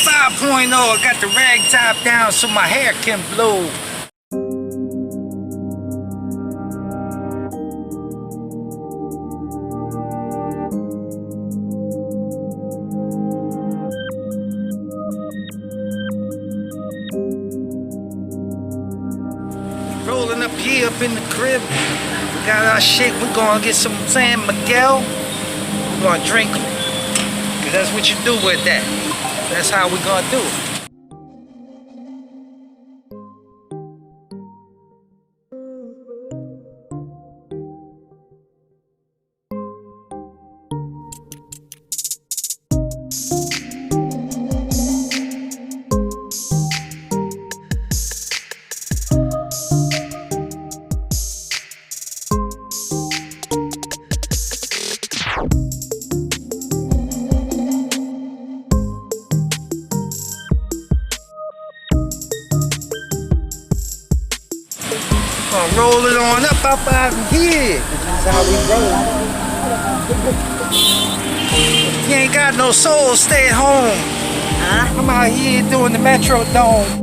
5.0. I got the rag top down so my hair can blow. Rolling up here up in the crib. We got our shit. We're gonna get some San Miguel. We're gonna drink them. Cause that's what you do with that. That's how we're gonna do it. Gonna roll it on up out of here. This is how we roll. If you ain't got no soul, stay at home. Huh? I'm out here doing the Metro Dome.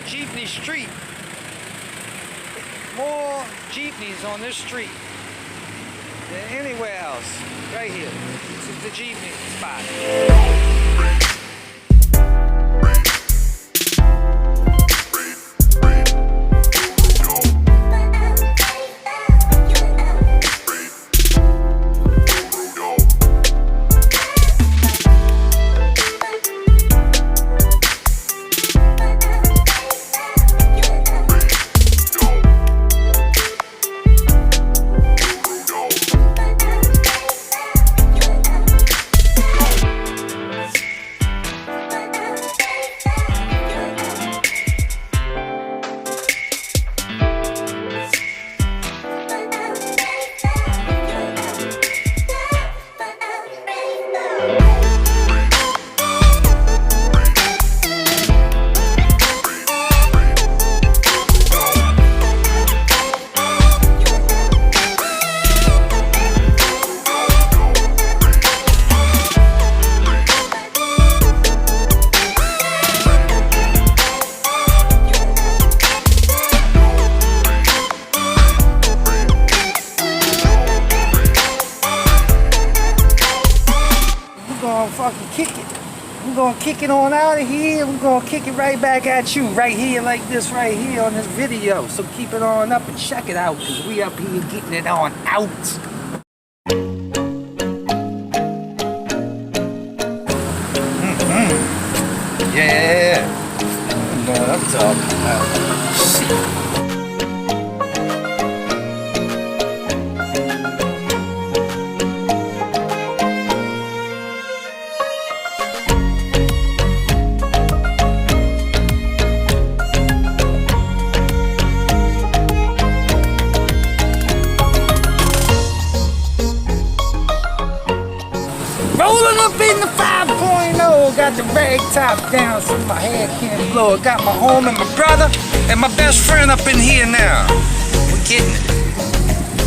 Jeepney Street. More Jeepneys on this street than anywhere else. Right here. This is the Jeepney spot. Fucking kick it. We're gonna kick it on out of here. We're gonna kick it right back at you right here like this right here on this video. So keep it on up and check it out because we up here getting it on out. Yeah. You know what I'm talking about. Shit. Rolling up in the 5.0, got the rag top down so my hair can't blow. I got my home and my brother and my best friend up in here now. We're getting it.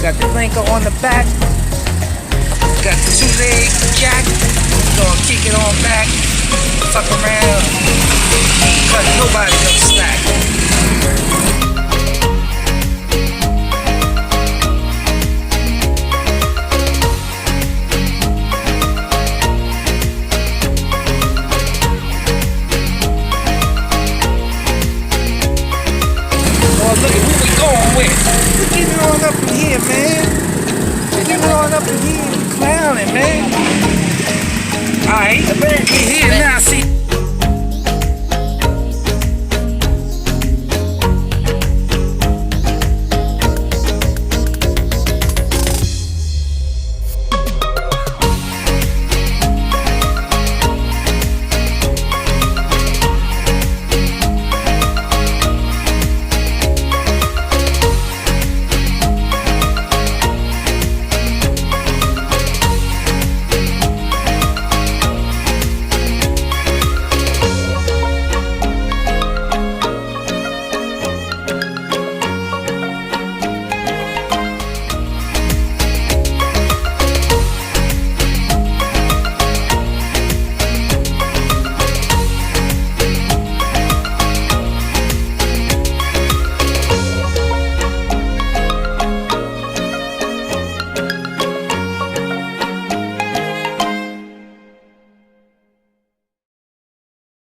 Got the blinker on the back. Got the 2-leg jack. We're gonna kick it on back. Fuck around. Cause nobody gonna snack. Look at who we going with. We're getting on up in here, man. We're getting on up in here. We're clowning, man. Alright, we're here now. See.